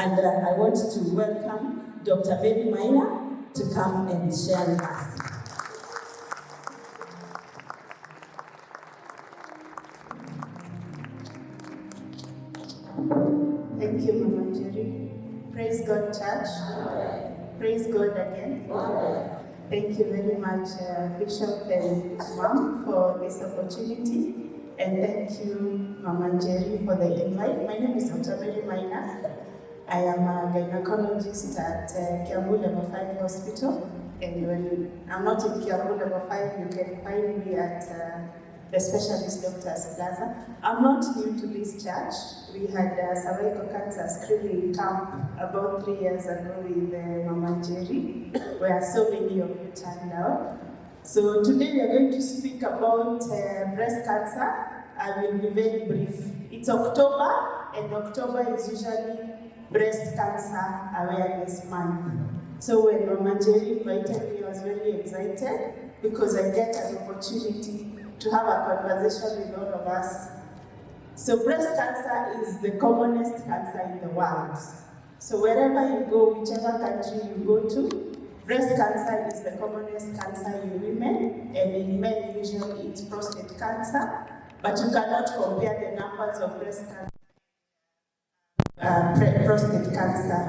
And I want to welcome Dr. Maina to come and share with us. Thank you, Mama Jerry. Praise God, church. Praise God again. Thank you very much, Bishop and Mom, for this opportunity. And thank you, Mama Jerry, for the invite. My name is Dr. Maina. I am a gynecologist at Kiambu Level 5 Hospital. And when I'm not in Kiambu Level 5, you can find me at the Specialist Doctors Plaza. I'm not new to this church. We had cervical cancer screening camp about 3 years ago with Mama Jerry, where so many of you turned out. So today we are going to speak about breast cancer. I will be very brief. It's October, and October is usually Breast Cancer Awareness Month. So when Mama Jerry invited me, I was very excited because I get an opportunity to have a conversation with all of us. So breast cancer is the commonest cancer in the world. So wherever you go, whichever country you go to, breast cancer is the commonest cancer in women, and in men usually it's prostate cancer, but you cannot compare the numbers of breast cancer, prostate cancer.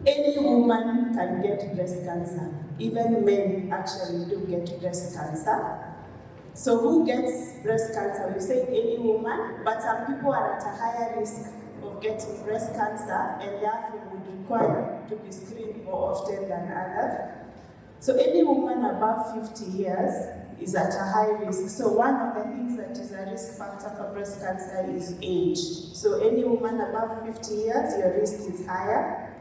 Any woman can get breast cancer. Even men actually do get breast cancer. So who gets breast cancer? We say any woman, but some people are at a higher risk of getting breast cancer and therefore would require to be screened more often than others. So any woman above 50 years is at a high risk. So one of the things that is a risk factor for breast cancer is age. So any woman above 50 years, your risk is higher.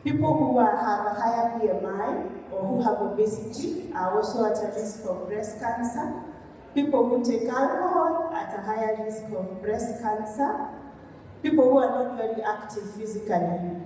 People who have a higher BMI or who have obesity are also at a risk of breast cancer. People who take alcohol at a higher risk of breast cancer. People who are not very active physically.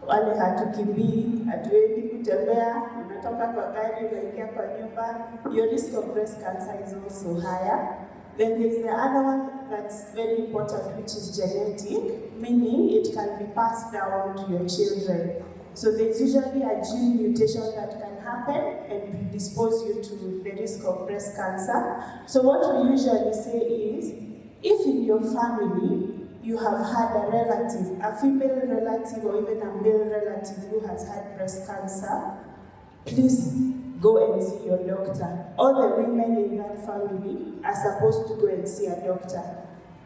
Wale hatukimbii, hatuendi kutembea, unatoka kwa gari, unaingia kwa nyumba, your risk of breast cancer is also higher. Then there's the other one that's very important, which is genetic, meaning it can be passed down to your children. So there's usually a gene mutation that can happen and predispose you to the risk of breast cancer. So what we usually say is, if in your family you have had a relative, a female relative or even a male relative who has had breast cancer, please go and see your doctor. All the women in that family are supposed to go and see a doctor.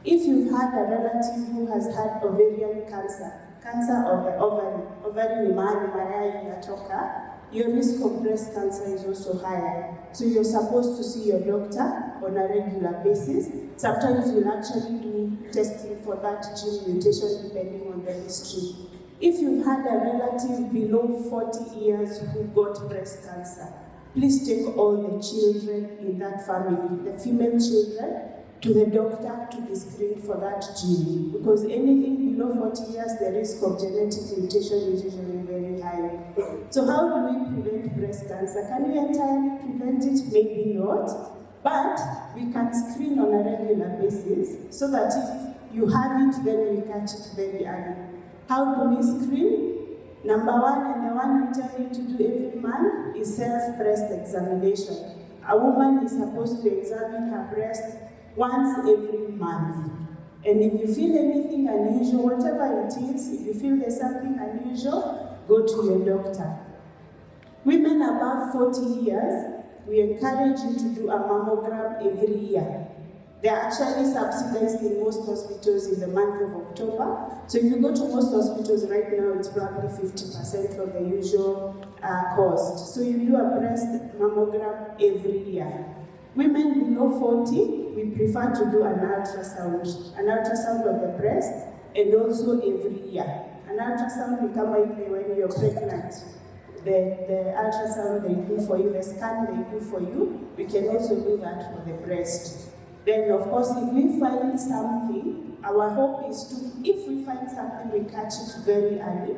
If you've had a relative who has had ovarian cancer, cancer of the ovary ni mahali mayai inatoka, your risk of breast cancer is also higher. So you're supposed to see your doctor on a regular basis. Sometimes you'll actually do testing for that gene mutation depending on the history. If you've had a relative below 40 years who got breast cancer, please take all the children in that family, the female children, to the doctor to be screened for that gene. Because anything below 40 years, the risk of genetic mutation is usually very high. So how do we prevent breast cancer? Can we entirely prevent it? Maybe not. But we can screen on a regular basis so that if you have it, then we catch it very early. How do we screen? Number one, and the one we tell you to do every month, is self-breast examination. A woman is supposed to examine her breast once every month. And if you feel anything unusual, whatever it is, if you feel there's something unusual, go to your doctor. Women above 40 years, we encourage you to do a mammogram every year. They're actually subsidized in most hospitals in the month of October. So if you go to most hospitals right now, it's probably 50% of the usual cost. So you do a breast mammogram every year. Women below 40, we prefer to do an ultrasound of the breast, and also every year. An ultrasound becomes when you're pregnant. The ultrasound they do for you, the scan they do for you, we can also do that for the breast. Then, of course, if we find something, our hope is to, if we find something, we catch it very early.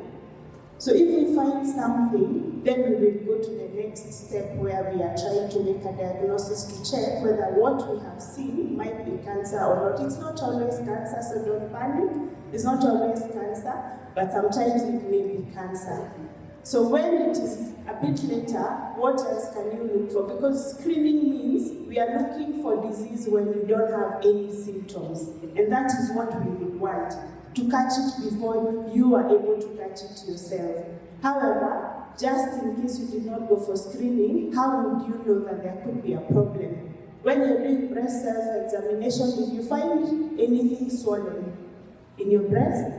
So if we find something, then we will go to the next step where we are trying to make a diagnosis to check whether what we have seen might be cancer or not. It's not always cancer, so don't panic. It's not always cancer, but sometimes it may be cancer. So when it is a bit later, what else can you look for? Because screening means we are looking for disease when you don't have any symptoms. And that is what we would want, to catch it before you are able to catch it yourself. However, just in case you did not go for screening, how would you know that there could be a problem? When you're doing breast self-examination, if you find anything swollen in your breast,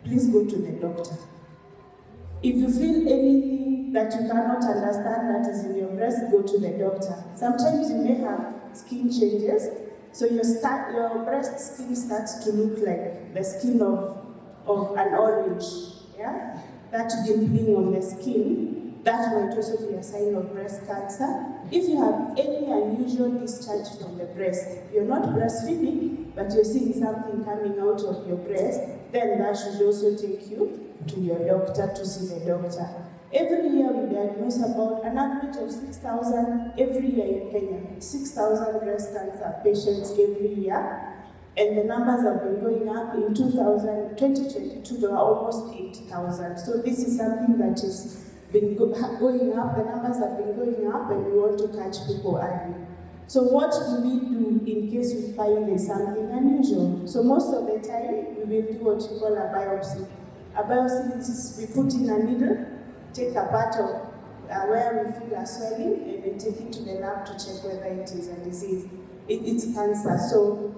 please go to the doctor. If you feel anything that you cannot understand that is in your breast, go to the doctor. Sometimes you may have skin changes, so your breast skin starts to look like the skin of an orange, yeah? That dimpling on the skin, that might also be a sign of breast cancer. If you have any unusual discharge from the breast, you're not breastfeeding, but you're seeing something coming out of your breast, then that should also take you to your doctor to see the doctor. Every year we diagnose about an average of 6,000 every year in Kenya. 6,000 breast cancer patients every year. And the numbers have been going up. In 2022, there were almost 8,000. So this is something that is been going up. The numbers have been going up, and we want to catch people early. So what do we do in case we find there's something unusual? So most of the time, we will do what we call a biopsy. A biopsy is we put in a needle, take a part of where we feel a swelling, and then take it to the lab to check whether it is a disease. It's cancer. So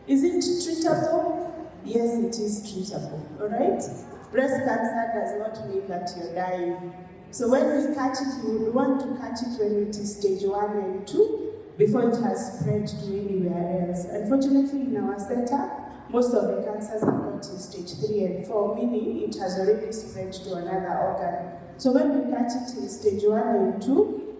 is it treatable? Yes, it is treatable, all right? Breast cancer does not mean that you're dying. So when we catch it, we would want to catch it when it is stage 1 and 2, before it has spread to anywhere else. Unfortunately, in our center, most of the cancers are not in stage 3 and 4, meaning it has already spread to another organ. So when we catch it in stage 1 and 2,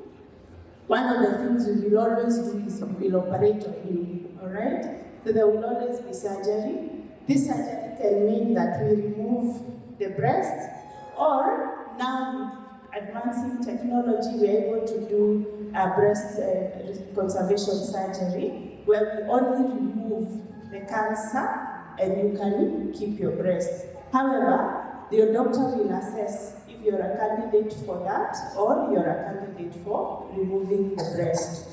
one of the things we will always do is we will operate on you, all right? So there will always be surgery. This surgery can mean that we remove the breast, or now with advancing technology, we're able to do a breast conservation surgery, where we only remove the cancer and you can keep your breast. However, your doctor will assess if you're a candidate for that or you're a candidate for removing the breast.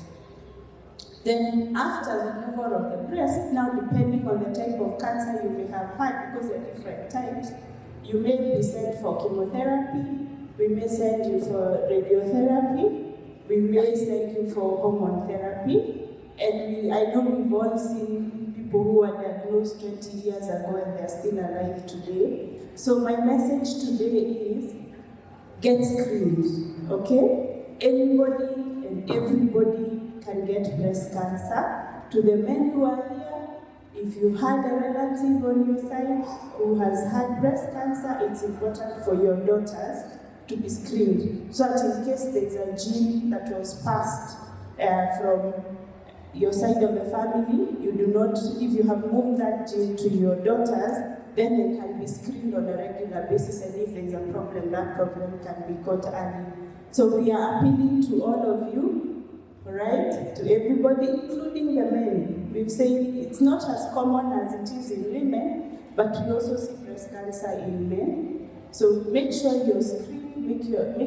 Then after removal of the breast, now depending on the type of cancer you may have had, because there are different types, you may be sent for chemotherapy, we may send you for radiotherapy, we may send you for hormone therapy, and I know we've all seen people who were diagnosed 20 years ago and they're still alive today. So my message today is, get screened, okay? Anybody and everybody can get breast cancer. To the men who are here, if you had a relative on your side who has had breast cancer, it's important for your daughters to be screened, so that in case there's a gene that was passed from your side of the family, you do not, if you have moved that gene to your daughters, then they can be screened on a regular basis, and if there's a problem, that problem can be caught early. So we are appealing to all of you, right, to everybody, including the men. We've said it's not as common as it is in women, but we also see breast cancer in men. So make sure you're screened, make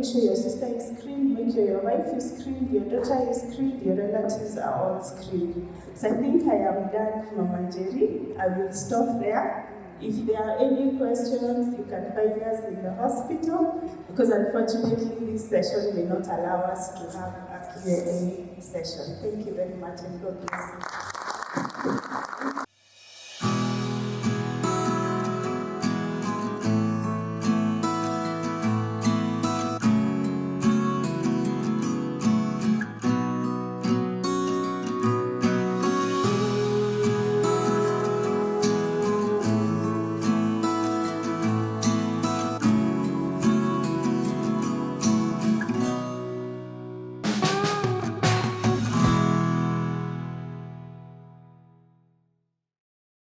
sure your sister is screened, make sure your wife is screened, your daughter is screened, your relatives are all screened. So I think I am done, Mama Jerry. I will stop there. If there are any questions, you can find us in the hospital, because unfortunately this session may not allow us to have a Q&A session. Thank you very much, and God bless you.